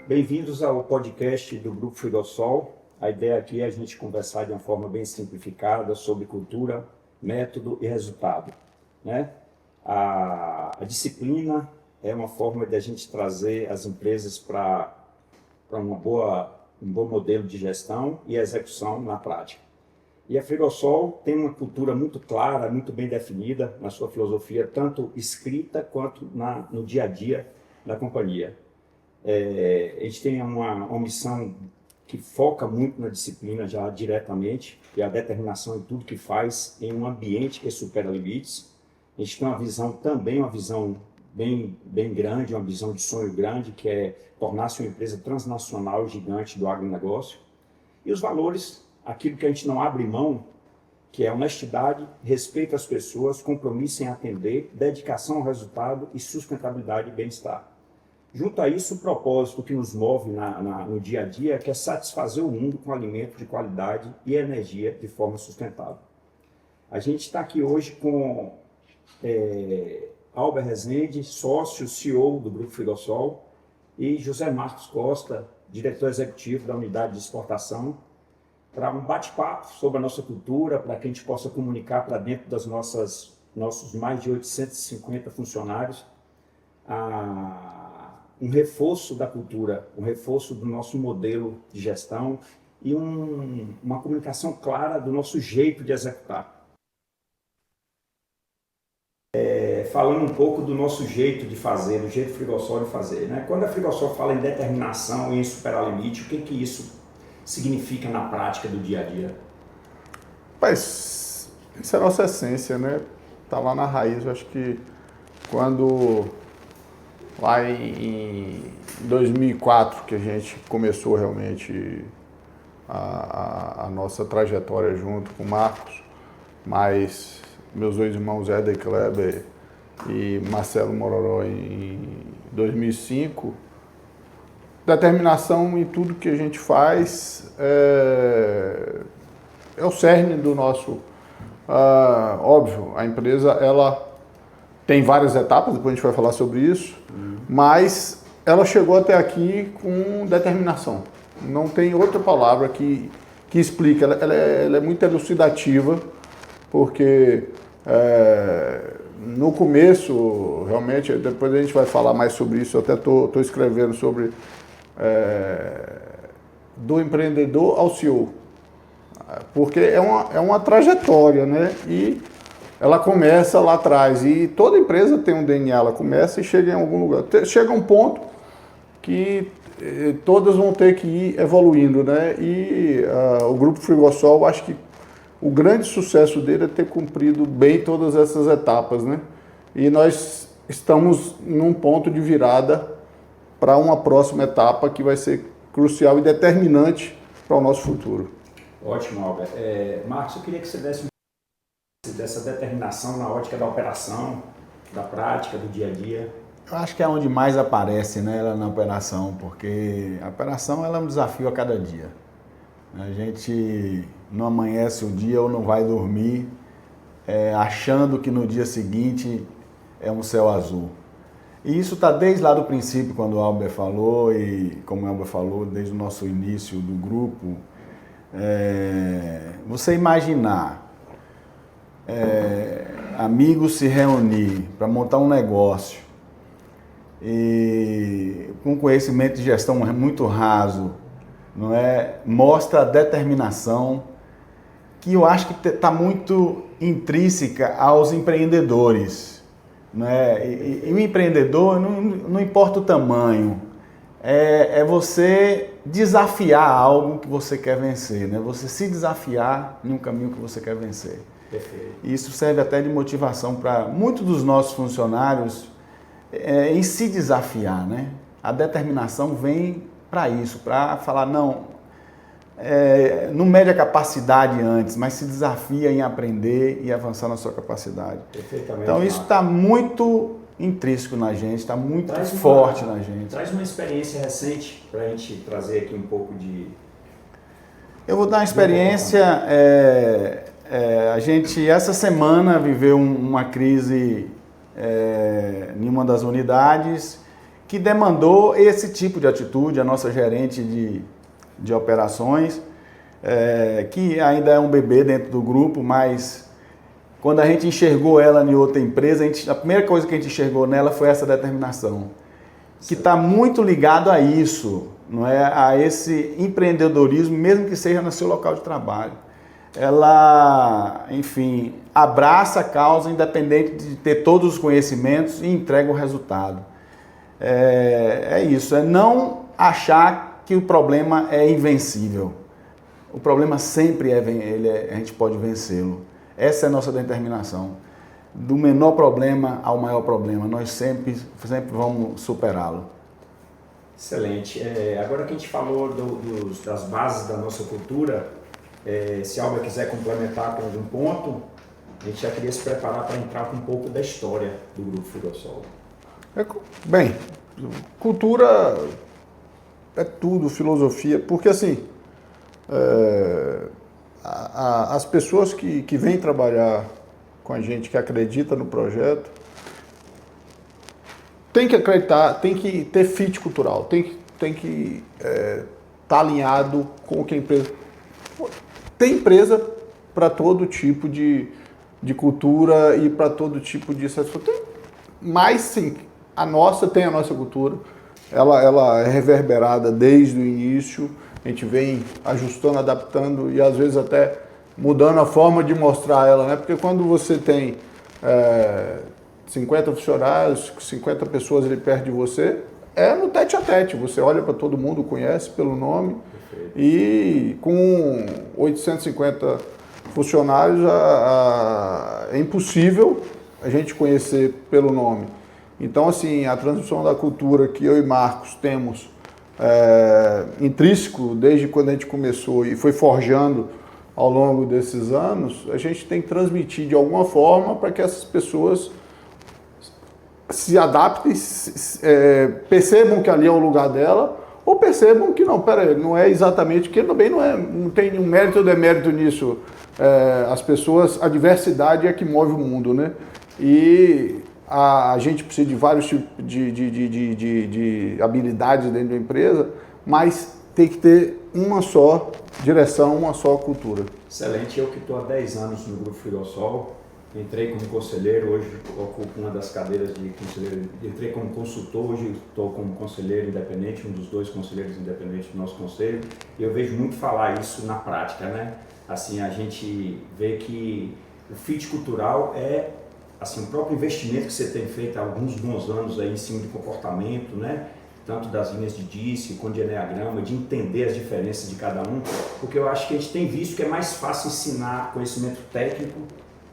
Bem-vindos ao podcast do Grupo Frigossol. A ideia aqui é a gente conversar de uma forma bem simplificada sobre cultura, método e resultado, né? A disciplina é uma forma de a gente trazer as empresas para um bom modelo de gestão e execução na prática. E a Frigossol tem uma cultura muito clara, muito bem definida na sua filosofia, tanto escrita quanto no dia a dia da companhia. A gente tem uma missão que foca muito na disciplina já diretamente, e a determinação em tudo que faz em um ambiente que supera limites. A gente tem uma visão bem grande, uma visão de sonho grande, que é tornar-se uma empresa transnacional gigante do agronegócio. E os valores, aquilo que a gente não abre mão, que é honestidade, respeito às pessoas, compromisso em atender, dedicação ao resultado e sustentabilidade e bem-estar. Junto a isso, o propósito que nos move no dia a dia, que é satisfazer o mundo com alimento de qualidade e energia de forma sustentável. A gente está aqui hoje com Albert Rezende, sócio, CEO do Grupo Frigossol, e José Marcos Costa, diretor executivo da unidade de exportação, para um bate-papo sobre a nossa cultura, para que a gente possa comunicar para dentro das nossos mais de 850 funcionários um reforço da cultura, um reforço do nosso modelo de gestão e uma comunicação clara do nosso jeito de executar. Falando um pouco do nosso jeito de fazer, do jeito Frigossol de fazer, né? Quando a Frigossol fala em determinação e em superar limite, o que isso significa na prática do dia a dia? Mas isso é a nossa essência, né? Tá lá na raiz. Eu acho que quando lá em 2004 que a gente começou realmente a nossa trajetória junto com o Marcos, mais meus dois irmãos Éder Kleber e Marcelo Mororó em 2005, determinação em tudo que a gente faz é o cerne do nosso... óbvio, a empresa ela tem várias etapas, depois a gente vai falar sobre isso, mas ela chegou até aqui com determinação. Não tem outra palavra que explique. Ela é muito elucidativa, porque no começo, realmente, depois a gente vai falar mais sobre isso, eu até estou escrevendo sobre do empreendedor ao CEO, porque é uma trajetória, né? E ela começa lá atrás, e toda empresa tem um DNA, ela começa e chega em algum lugar. Chega um ponto que todas vão ter que ir evoluindo, né? E o Grupo Frigossol, acho que o grande sucesso dele é ter cumprido bem todas essas etapas, né? E nós estamos num ponto de virada para uma próxima etapa que vai ser crucial e determinante para o nosso futuro. Ótimo, Albert. Marcos, eu queria que você desse dessa determinação na ótica da operação, da prática, do dia a dia. Eu acho que é onde mais aparece, né, ela na operação, porque a operação ela é um desafio a cada dia. A gente não amanhece o dia ou não vai dormir achando que no dia seguinte é um céu azul. E isso está desde lá do princípio, quando o Albert falou, e como o Albert falou, desde o nosso início do grupo. Você imaginar amigos se reunir para montar um negócio e com conhecimento de gestão muito raso, não é? Mostra a determinação que eu acho que está muito intrínseca aos empreendedores, não é? E o empreendedor, não importa o tamanho, é você desafiar algo que você quer vencer, né? Você se desafiar em um caminho que você quer vencer. Perfeito. E isso serve até de motivação para muitos dos nossos funcionários em se desafiar, né? A determinação vem para isso, para falar, não mede a capacidade antes, mas se desafia em aprender e avançar na sua capacidade. Perfeitamente. Então isso está muito intrínseco na gente, está muito forte na gente. Traz uma experiência recente para a gente trazer aqui um pouco de... Eu vou dar uma experiência... a gente, essa semana, viveu uma crise em uma das unidades que demandou esse tipo de atitude. A nossa gerente de operações, que ainda é um bebê dentro do grupo, mas quando a gente enxergou ela em outra empresa, a primeira coisa que a gente enxergou nela foi essa determinação, que está muito ligado a isso, não é? A esse empreendedorismo, mesmo que seja no seu local de trabalho. Ela, enfim, abraça a causa independente de ter todos os conhecimentos e entrega o resultado. É isso, é não achar que o problema é invencível. O problema sempre a gente pode vencê-lo. Essa é a nossa determinação. Do menor problema ao maior problema, nós sempre vamos superá-lo. Excelente. Agora que a gente falou das bases da nossa cultura, se a Alba quiser complementar com algum ponto, a gente já queria se preparar para entrar com um pouco da história do Grupo Fidossol. Bem, cultura é tudo, filosofia, porque assim, as pessoas que vêm trabalhar com a gente, que acredita no projeto, tem que acreditar, tem que ter fit cultural, tem que estar alinhado com o que a empresa... Tem empresa para todo tipo de cultura e para todo tipo de satisfação. Mas sim, a nossa tem a nossa cultura, ela é reverberada desde o início, a gente vem ajustando, adaptando e às vezes até mudando a forma de mostrar ela, né? Porque quando você tem 50 funcionários, 50 pessoas ali perto de você, é no tete a tete, você olha para todo mundo, conhece pelo nome. Perfeito. E com 850 funcionários é impossível a gente conhecer pelo nome. Então, assim, a transmissão da cultura que eu e Marcos temos intrínseco desde quando a gente começou e foi forjando ao longo desses anos, a gente tem que transmitir de alguma forma para que essas pessoas se adaptem, percebam que ali é o lugar dela, ou percebam que não, não é exatamente, que também não tem nenhum mérito ou demérito nisso. As pessoas, a diversidade é que move o mundo, né? E a gente precisa de vários tipos de habilidades dentro da empresa, mas tem que ter uma só direção, uma só cultura. Excelente. Eu que estou há 10 anos no Grupo Fidossol, entrei como conselheiro, hoje ocupo uma das cadeiras de conselheiro, entrei como consultor, hoje estou como conselheiro independente, um dos 2 conselheiros independentes do nosso conselho, e eu vejo muito falar isso na prática, né? Assim, a gente vê que o fit cultural é assim, o próprio investimento que você tem feito há alguns bons anos aí em cima de comportamento, né? Tanto das linhas de DISC, quanto de Enneagrama, de entender as diferenças de cada um, porque eu acho que a gente tem visto que é mais fácil ensinar conhecimento técnico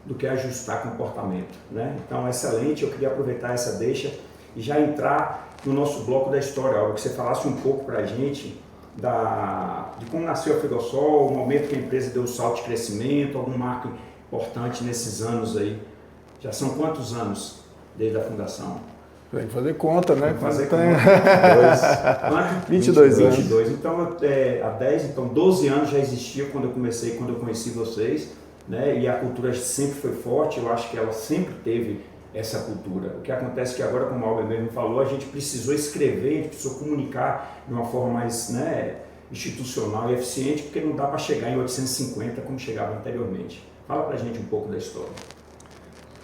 do que ajustar comportamento, né? Então, excelente, eu queria aproveitar essa deixa e já entrar no nosso bloco da história, algo que você falasse um pouco para a gente de como nasceu a Fidossol, o momento que a empresa deu um salto de crescimento, algum marco importante nesses anos aí. Já são quantos anos desde a fundação? Tem que fazer conta, né? Fazer conta. 22 anos. 22. Então, há 10, então 12 anos já existia quando eu conheci vocês, né? E a cultura sempre foi forte, eu acho que ela sempre teve essa cultura. O que acontece é que agora, como a Alba mesmo falou, a gente precisou escrever, a gente precisou comunicar de uma forma mais, né, institucional e eficiente, porque não dá para chegar em 850 como chegava anteriormente. Fala pra gente um pouco da história.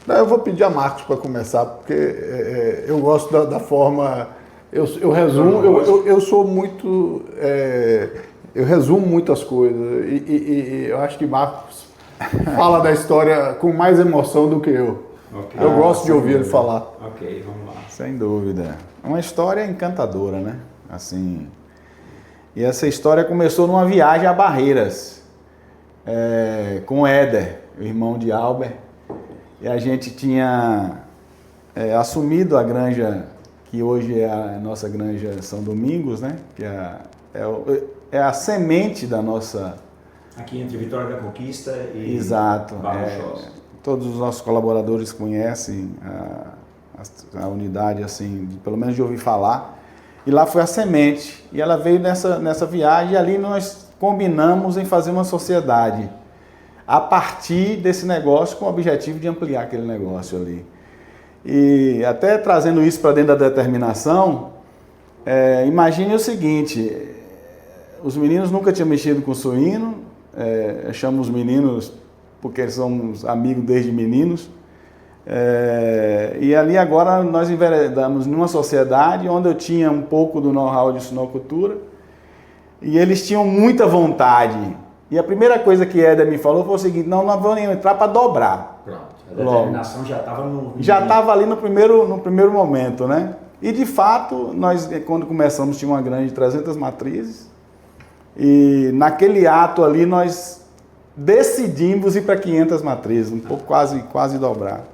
Eu vou pedir a Marcos para começar, porque eu gosto da forma... Eu resumo, eu sou muito... eu resumo muitas coisas e eu acho que Marcos fala da história com mais emoção do que eu. Okay. Eu gosto de ouvir ele falar. Ok, vamos lá. Sem dúvida. É uma história encantadora, né? Assim... E essa história começou numa viagem a Barreiras, com o Éder, o irmão de Albert. E a gente tinha assumido a granja, que hoje é a nossa granja São Domingos, né? Que é a semente da nossa... Aqui entre Vitória da Conquista e Exato. Barra do Choça. Todos os nossos colaboradores conhecem a unidade, assim, pelo menos de ouvir falar. E lá foi a semente. E ela veio nessa viagem e ali nós combinamos em fazer uma sociedade a partir desse negócio com o objetivo de ampliar aquele negócio ali. E até trazendo isso para dentro da determinação, imagine o seguinte, os meninos nunca tinham mexido com suíno, eu chamo os meninos porque eles são amigos desde meninos, e ali agora nós enveredamos numa sociedade onde eu tinha um pouco do know-how de suinocultura e eles tinham muita vontade. E a primeira coisa que Éder me falou foi o seguinte: não, nós vamos entrar para dobrar. Pronto, a determinação já estava no... Já estava ali no primeiro momento, né? E de fato, nós quando começamos tinha uma grande de 300 matrizes e naquele ato ali nós decidimos ir para 500 matrizes, um pouco quase dobrar.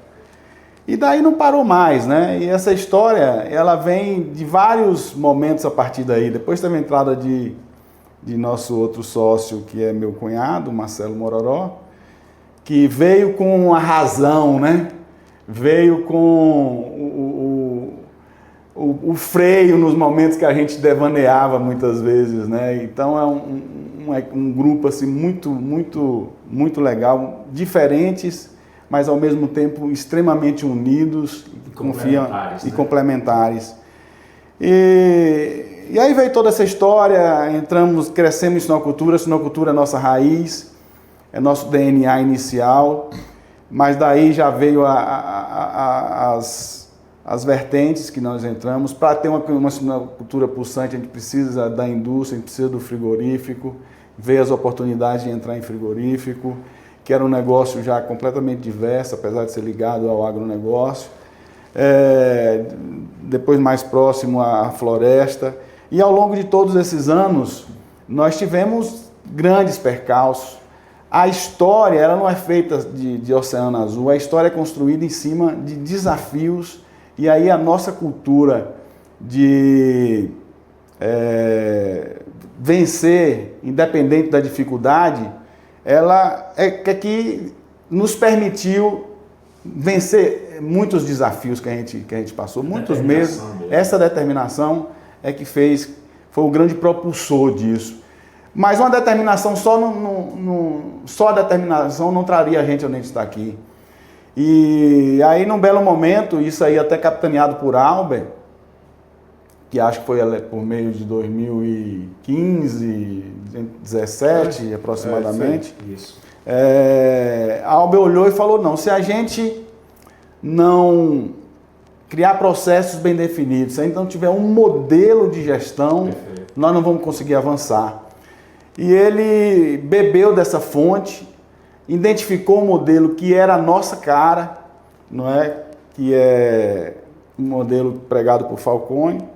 E daí não parou mais, né? E essa história, ela vem de vários momentos a partir daí. Depois teve a entrada de nosso outro sócio, que é meu cunhado, Marcelo Mororó, que veio com a razão, né? Veio com o freio nos momentos que a gente devaneava muitas vezes, né? Então é um grupo assim muito legal, diferentes, mas ao mesmo tempo extremamente unidos e complementares. E aí veio toda essa história, crescemos em sinocultura é nossa raiz, é nosso DNA inicial, mas daí já veio as vertentes que nós entramos. Para ter uma sinocultura pulsante, a gente precisa da indústria, a gente precisa do frigorífico, veio as oportunidades de entrar em frigorífico, que era um negócio já completamente diverso, apesar de ser ligado ao agronegócio. Depois mais próximo à floresta. E ao longo de todos esses anos, nós tivemos grandes percalços. A história, ela não é feita de oceano azul, a história é construída em cima de desafios, e aí a nossa cultura de vencer, independente da dificuldade, ela é que nos permitiu vencer muitos desafios que a gente passou, muitos meses. Essa determinação é que foi o grande propulsor disso. Mas uma determinação só a determinação não traria a gente onde a gente está aqui. E aí, num belo momento, isso aí até capitaneado por Albert, que acho que foi por meio de 2015, 2017 aproximadamente. Isso. Albert olhou e falou: não, se a gente não criar processos bem definidos, se a gente não tiver um modelo de gestão, nós não vamos conseguir avançar. E ele bebeu dessa fonte, identificou um modelo que era a nossa cara, não é? Que é um modelo pregado por Falcone.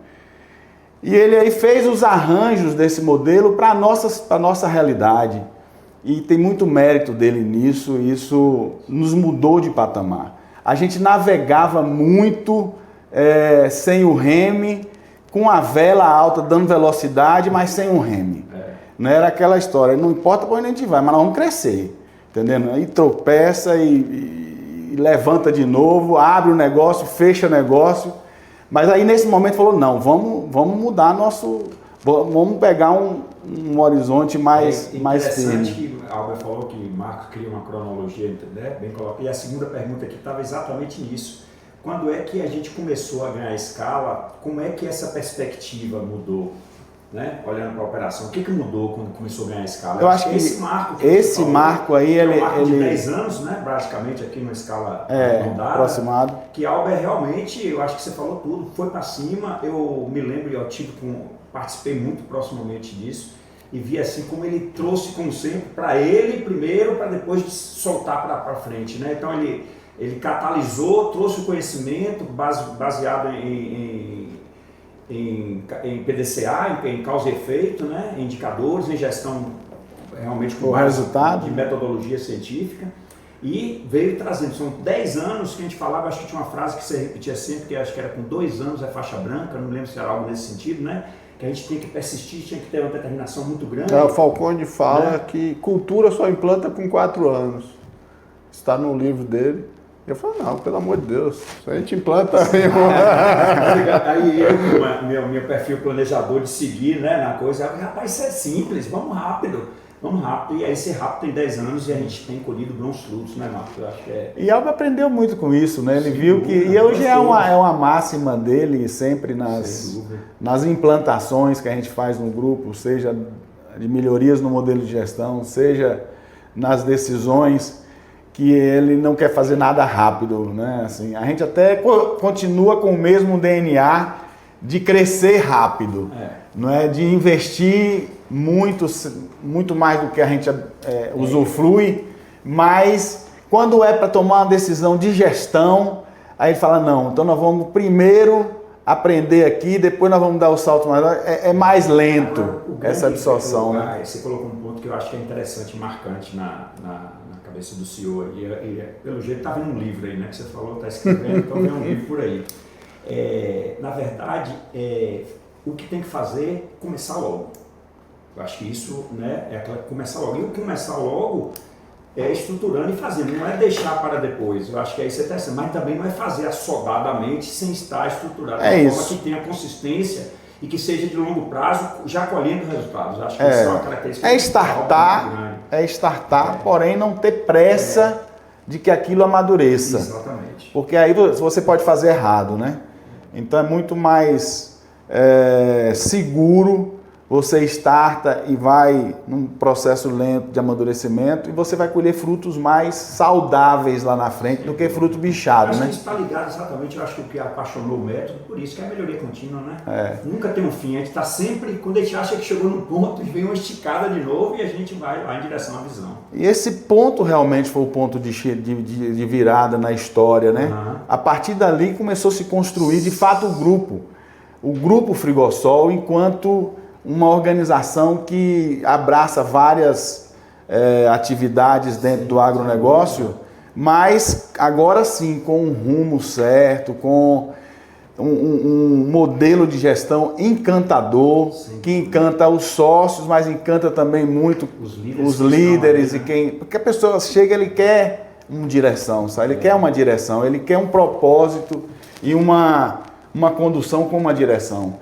E ele aí fez os arranjos desse modelo para a nossa realidade. E tem muito mérito dele nisso, isso nos mudou de patamar. A gente navegava muito sem o reme, com a vela alta dando velocidade, mas sem o reme. Não era aquela história, não importa para onde a gente vai, mas nós vamos crescer, entendendo? Aí tropeça e levanta de novo, abre o negócio, fecha o negócio. Mas aí nesse momento falou: não, vamos mudar vamos pegar um horizonte mais firme. Interessante que a Albert falou que Marcos cria uma cronologia, né, bem colocada. E a segunda pergunta aqui estava exatamente nisso. Quando é que a gente começou a ganhar escala? Como é que essa perspectiva mudou? Né? Olhando para a operação, o que mudou quando começou a ganhar escala? Eu acho que esse marco aí, é um marco de 10 anos, né? Praticamente aqui numa escala aproximado. Que Albert realmente, eu acho que você falou tudo, foi para cima. Eu me lembro, participei muito proximamente disso e vi assim como ele trouxe, como sempre, para ele primeiro, para depois de soltar para frente, né? Então ele catalisou, trouxe o conhecimento baseado em PDCA, em causa e efeito, né? Em indicadores, em gestão realmente com resultado de metodologia científica, e veio trazendo. São 10 anos que a gente falava, acho que tinha uma frase que você repetia sempre, que acho que era com 2 anos é faixa branca, não me lembro se era algo nesse sentido, né? Que a gente tem que persistir, tinha que ter uma determinação muito grande. O Falcone fala, né, que cultura só implanta com 4 anos. Está no livro dele. Eu falo: não, pelo amor de Deus, a gente implanta mesmo. Aí meu perfil planejador de seguir, né, na coisa, rapaz, isso é simples, vamos rápido. vamos rápido. E aí esse rápido tem 10 anos e a gente tem colhido bons frutos, né, Marcos? Eu acho que é... E Alba aprendeu muito com isso, né? Ele Sem viu dúvida, que... E hoje é gostei. uma máxima dele, sempre Sem dúvida. nas implantações que a gente faz no grupo, seja de melhorias no modelo de gestão, seja nas decisões, que ele não quer fazer nada rápido, né? Assim, a gente até continua com o mesmo DNA de crescer rápido, não é? De investir muito mais do que a gente usufrui, mas quando é para tomar uma decisão de gestão, aí ele fala, não, então nós vamos primeiro aprender aqui, depois nós vamos dar o salto maior, é mais lento essa absorção. Né? Você colocou um ponto que eu acho que é interessante, marcante na cabeça do senhor, e pelo jeito está vendo um livro aí, né, que você falou, está escrevendo, então vem um livro por aí. Na verdade, o que tem que fazer é começar logo. Eu acho que isso, né, é começar logo. E o começar logo é estruturando e fazendo, não é deixar para depois. Eu acho que é isso que você está dizendo, mas também não é fazer assodadamente sem estar estruturado. É de isso. forma que tenha consistência e que seja de longo prazo, já colhendo resultados. Eu acho que isso é uma característica. É startar, porém não ter pressa de que aquilo amadureça. Exatamente. Porque aí você pode fazer errado, né? Então é muito mais seguro. Você starta e vai num processo lento de amadurecimento e você vai colher frutos mais saudáveis lá na frente do que fruto bichado, né? Isso está ligado exatamente, eu acho que o que apaixonou o método, por isso que é a melhoria contínua, né? Nunca tem um fim, a gente está sempre, quando a gente acha que chegou num ponto, vem uma esticada de novo e a gente vai lá em direção à visão. E esse ponto realmente foi o ponto de virada na história, né? A partir dali começou a se construir de fato o grupo Frigosol, enquanto uma organização que abraça várias atividades dentro do agronegócio, mas agora sim com um rumo certo, com um modelo de gestão encantador, que encanta os sócios, mas encanta também muito os líderes, porque a pessoa chega, ele quer uma direção, sabe? Ele quer uma direção, ele quer um propósito e uma condução com uma direção.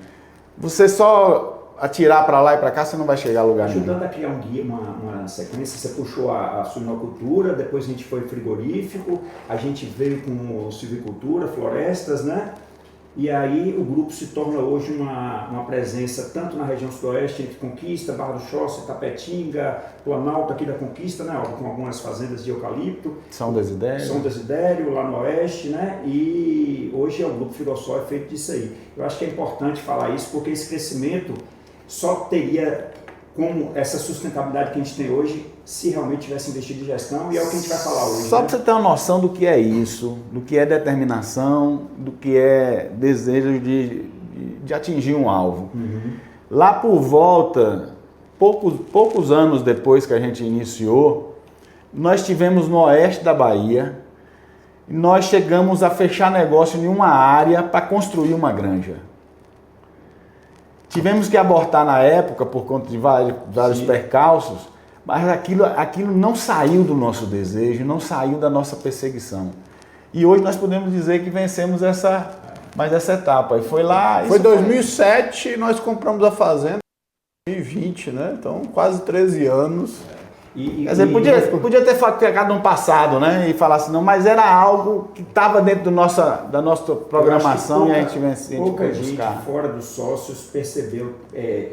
Você só atirar para lá e para cá, você não vai chegar a lugar nenhum. Ajudando a criar um guia, uma sequência, você puxou a suinocultura, depois a gente foi frigorífico, a gente veio com silvicultura, florestas, né? E aí o grupo se torna hoje uma presença tanto na região sudoeste, entre Conquista, Barra do Choça, Tapetinga, Planalto aqui da Conquista, né? Com algumas fazendas de eucalipto. São Desidério, lá no oeste, né? E hoje o grupo Frigosol é feito disso aí. Eu acho que é importante falar isso porque esse crescimento só teria como essa sustentabilidade que a gente tem hoje se realmente tivesse investido em gestão, e é o que a gente vai falar hoje. Só para você ter uma noção do que é isso, do que é determinação, do que é desejo de atingir um alvo. Lá por volta, poucos anos depois que a gente iniciou, nós estivemos no oeste da Bahia e nós chegamos a fechar negócio em uma área para construir uma granja. Tivemos que abortar na época por conta de vários percalços, mas aquilo não saiu do nosso desejo, não saiu da nossa perseguição. E hoje nós podemos dizer que vencemos essa etapa. E foi lá... Foi 2007, nós compramos a fazenda, 2020, né? Então quase 13 anos. Quer dizer, podia ter ficado no passado, né? E falar assim, não, mas era algo que estava dentro da nossa programação e a gente venceu. Pouca gente fora dos sócios percebeu,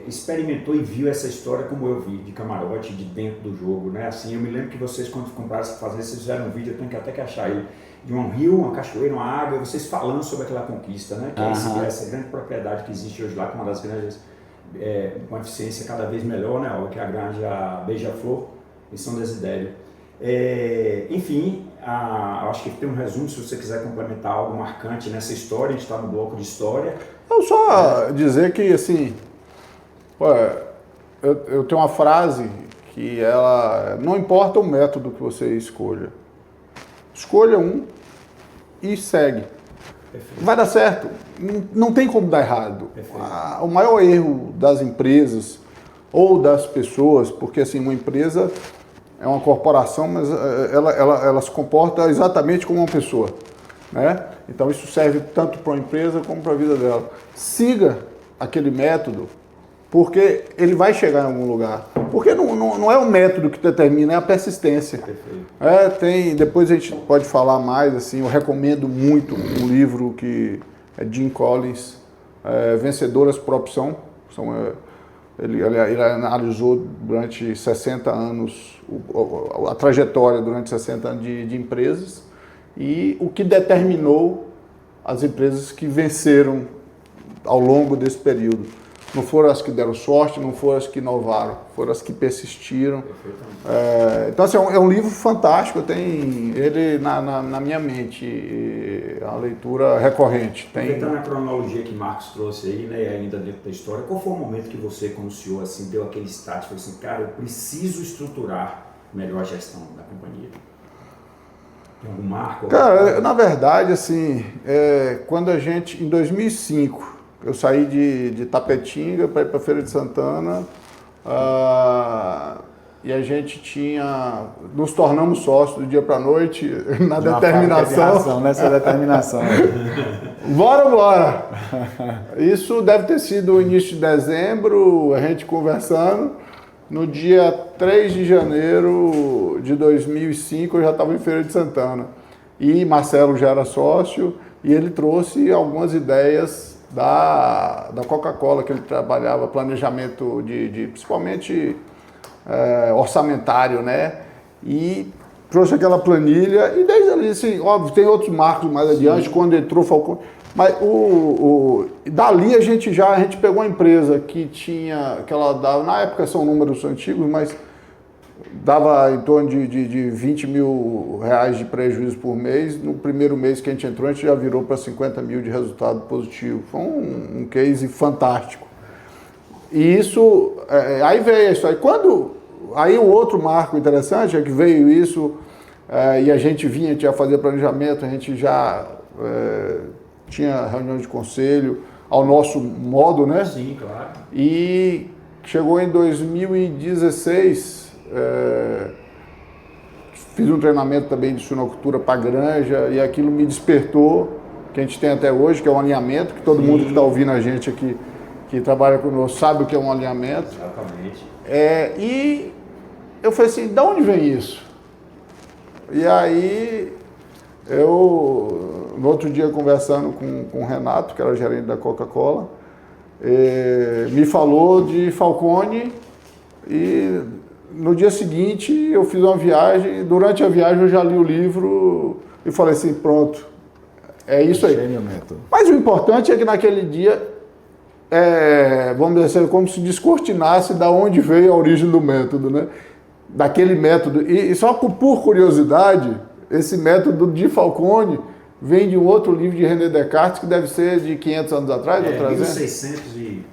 experimentou e viu essa história como eu vi, de camarote, de dentro do jogo, né? Assim, eu me lembro que vocês, quando compraram essa fazenda, vocês fizeram um vídeo, eu tenho que até que achar ele, de um rio, uma cachoeira, uma água, vocês falando sobre aquela conquista, né? Que é essa grande propriedade que existe hoje lá, com uma das granjas com eficiência cada vez melhor, né? Que é a granja Beija-Flor, em São Desidério. Enfim, eu acho que tem um resumo, se você quiser complementar algo marcante nessa história, a gente está no bloco de história. Eu só dizer que, assim, eu tenho uma frase que ela, não importa o método que você escolha um e segue. Perfeito. Vai dar certo, não tem como dar errado. O maior erro das empresas ou das pessoas, porque assim, uma empresa é uma corporação, mas ela se comporta exatamente como uma pessoa, né? Então isso serve tanto para a empresa como para a vida dela. Siga aquele método porque ele vai chegar em algum lugar. Porque não é o método que determina, é a persistência. Depois a gente pode falar mais, assim, eu recomendo muito um livro que é Jim Collins, Vencedoras por Opção. Ele analisou durante 60 anos, a trajetória durante 60 anos de empresas e o que determinou as empresas que venceram ao longo desse período. Não foram as que deram sorte, não foram as que inovaram, foram as que persistiram. Então, assim, é um livro fantástico, eu tenho ele na minha mente, a leitura recorrente. Aproveitando a cronologia que Marcos trouxe aí, né, ainda dentro da história, qual foi o momento que você, como CEO, assim, deu aquele start, falou assim, cara, eu preciso estruturar melhor a gestão da companhia? Tem algum marco? Cara, na verdade, assim, quando em 2005, eu saí de Tapetinga para ir para Feira de Santana, e a gente nos tornamos sócios do dia para a noite, na determinação. Nessa determinação. Bora! Isso deve ter sido o início de dezembro, a gente conversando. No dia 3 de janeiro de 2005, eu já estava em Feira de Santana. E Marcelo já era sócio, e ele trouxe algumas ideias da Coca-Cola, que ele trabalhava, planejamento principalmente orçamentário, né? E trouxe aquela planilha, e desde ali, assim, óbvio, tem outros marcos mais adiante, quando entrou Falcone, mas dali a gente pegou uma empresa que ela dava, na época são números antigos, mas dava em torno de 20 mil reais de prejuízo por mês. No primeiro mês que a gente entrou, a gente já virou para 50 mil de resultado positivo. Foi um case fantástico. E isso, aí veio isso. Aí o outro marco interessante é que veio isso, e a gente ia fazer planejamento, a gente já tinha reunião de conselho, ao nosso modo, né? Sim, claro. E chegou em 2016, fiz um treinamento também de suinocultura para granja, e aquilo me despertou, que a gente tem até hoje, que é um alinhamento, que todo mundo que está ouvindo a gente aqui, que trabalha conosco, sabe o que é um alinhamento. Exatamente. E eu falei assim, de onde vem isso? E aí, no outro dia, conversando com o Renato, que era gerente da Coca-Cola, me falou de Falcone, e no dia seguinte eu fiz uma viagem, durante a viagem eu já li o livro e falei assim, pronto, é isso aí. Mas o importante é que naquele dia, vamos dizer assim, como se descortinasse da onde veio a origem do método, né? Daquele método. E só por curiosidade, esse método de Falcone vem de um outro livro de René Descartes, que deve ser de 500 anos atrás, ou 300? 1620,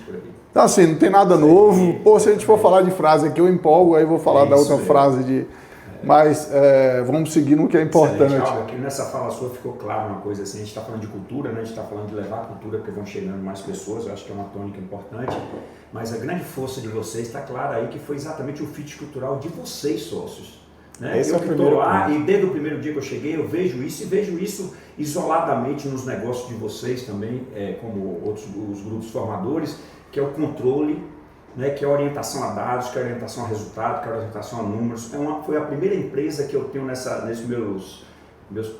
por aí. Então, assim, não tem nada novo. Pô, se a gente for falar de frase aqui, eu empolgo, aí eu vou falar da outra frase Mas vamos seguir no que é importante. Aqui nessa fala sua ficou claro uma coisa assim, a gente está falando de cultura, né? A gente está falando de levar a cultura, porque vão chegando mais pessoas, eu acho que é uma tônica importante, mas a grande força de vocês está clara aí que foi exatamente o fit cultural de vocês, sócios. Né? Esse eu é o primeiro lá, e desde o primeiro dia que eu cheguei, eu vejo isso, e vejo isso isoladamente nos negócios de vocês também, como os grupos formadores, que é o controle, né, que é a orientação a dados, que é a orientação a resultado, que é a orientação a números. Foi a primeira empresa que eu tenho nesses meus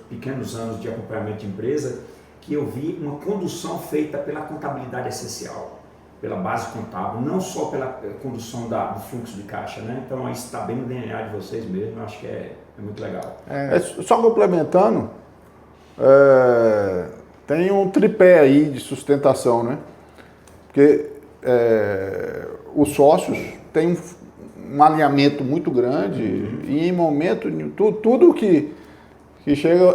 pequenos anos de acompanhamento de empresa, que eu vi uma condução feita pela contabilidade essencial, pela base contábil, não só pela condução do fluxo de caixa, né? Então isso está bem no DNA de vocês mesmo, eu acho que é muito legal. Só complementando, tem um tripé aí de sustentação, né? Porque os sócios têm um alinhamento muito grande, e em momento tudo que chega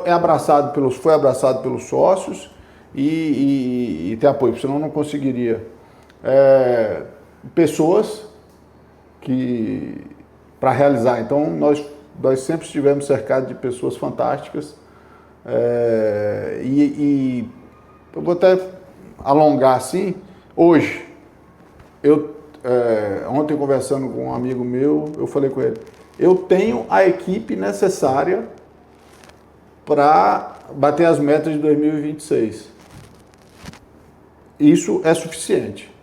foi abraçado pelos sócios e tem apoio, senão não conseguiria. Pessoas para realizar. Então nós sempre estivemos cercados de pessoas fantásticas, e eu vou até alongar assim. Hoje, ontem conversando com um amigo meu, eu falei com ele, eu tenho a equipe necessária para bater as metas de 2026. Isso é suficiente.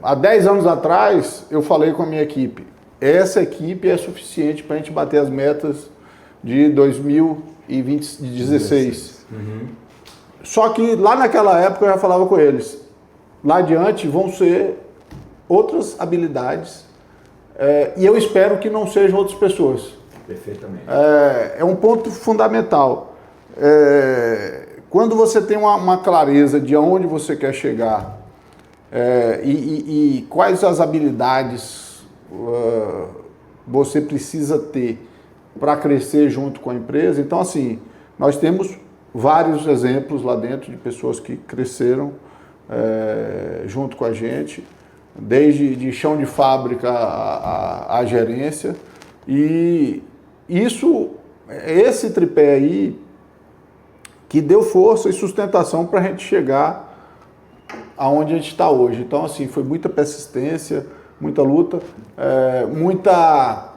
Há 10 anos atrás, eu falei com a minha equipe, essa equipe é suficiente para a gente bater as metas de 2016. Só que lá naquela época eu já falava com eles, lá adiante vão ser outras habilidades e eu espero que não sejam outras pessoas. Perfeitamente. É um ponto fundamental. Quando você tem uma clareza de aonde você quer chegar e quais as habilidades você precisa ter para crescer junto com a empresa, então assim, nós temos vários exemplos lá dentro de pessoas que cresceram junto com a gente, desde de chão de fábrica à gerência, e esse tripé aí que deu força e sustentação para a gente chegar aonde a gente está hoje. Então assim, foi muita persistência, muita luta, muita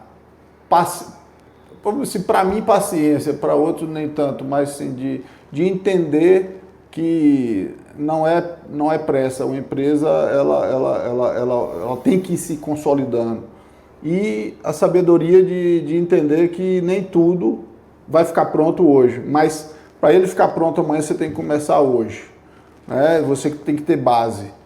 para mim paciência, para outros nem tanto, mas assim, de entender que não é pressa, uma empresa ela tem que ir se consolidando. E a sabedoria de entender que nem tudo vai ficar pronto hoje, mas para ele ficar pronto amanhã você tem que começar hoje, né? Você tem que ter base.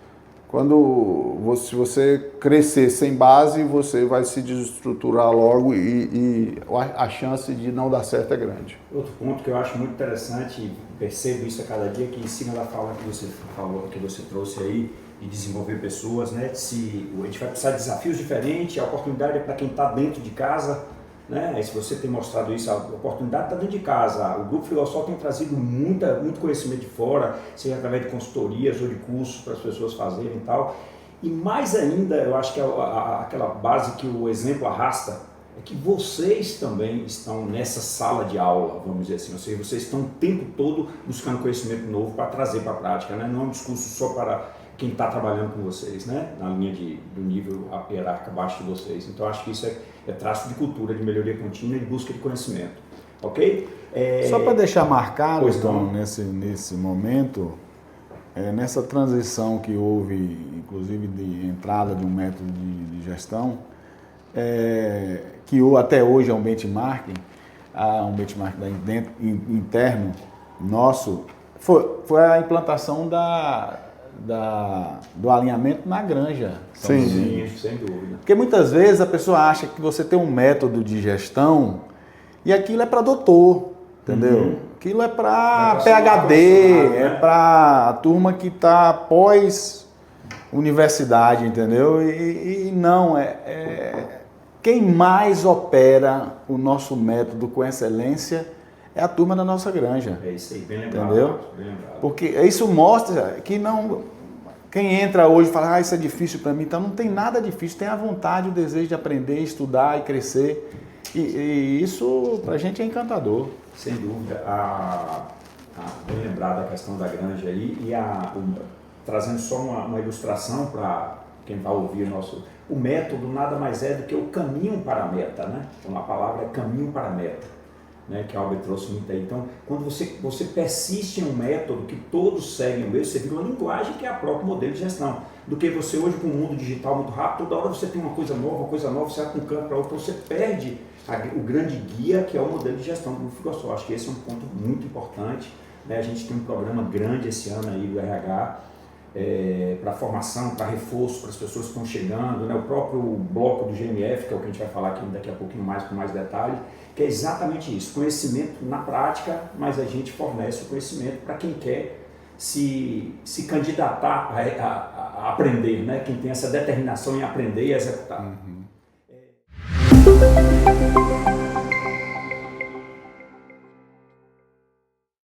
Se você crescer sem base, você vai se desestruturar logo e a chance de não dar certo é grande. Outro ponto que eu acho muito interessante, percebo isso a cada dia, que em cima da fala que você falou, que você trouxe aí, de desenvolver pessoas, né? A gente vai precisar de desafios diferentes, a oportunidade é para quem está dentro de casa, né? E se você tem mostrado isso, a oportunidade está dentro de casa. O Grupo Filossol tem trazido muito conhecimento de fora, seja através de consultorias ou de cursos para as pessoas fazerem e tal. E mais ainda, eu acho que aquela base que o exemplo arrasta é que vocês também estão nessa sala de aula, vamos dizer assim, ou seja, vocês estão o tempo todo buscando conhecimento novo para trazer para a prática, né? Não é um discurso só para quem está trabalhando com vocês, né? Na linha do nível hierárquico abaixo de vocês. Então, acho que isso é traço de cultura, de melhoria contínua e de busca de conhecimento. Ok? Só para deixar marcado, então, nesse momento, nessa transição que houve, inclusive de entrada de um método de gestão, que até hoje é um benchmarking interno nosso, foi a implantação do alinhamento na granja. Sim, sem dúvida. Porque muitas vezes a pessoa acha que você tem um método de gestão e aquilo é para doutor, entendeu? Aquilo é para PhD, né? É para a turma que está pós universidade, entendeu? E não, quem mais opera o nosso método com excelência é a turma da nossa granja. É isso aí, bem lembrado. Entendeu? Bem lembrado. Porque isso mostra que quem entra hoje e fala, isso é difícil para mim, então não tem nada difícil, tem a vontade, o desejo de aprender, estudar e crescer. E isso pra gente é encantador. Sem dúvida. Bem lembrado a questão da granja aí e trazendo só uma ilustração para quem vai ouvir o método nada mais é do que o caminho para a meta, né? Então a palavra é caminho para a meta, né? Que a Albert trouxe muito aí. Então, quando você persiste em um método que todos seguem o mesmo, você vira uma linguagem que é a própria modelo de gestão. Do que você hoje com o mundo digital muito rápido, toda hora você tem uma coisa nova, você vai com um canto para outro, então você perde o grande guia que é o modelo de gestão do Grupo Filossol. Acho que esse é um ponto muito importante, né? A gente tem um programa grande esse ano aí do RH, para formação, para reforço, para as pessoas que estão chegando, né? O próprio bloco do GMF, que é o que a gente vai falar aqui daqui a pouquinho mais, com mais detalhe, que é exatamente isso, conhecimento na prática, mas a gente fornece o conhecimento para quem quer se candidatar a aprender, né? Quem tem essa determinação em aprender e executar.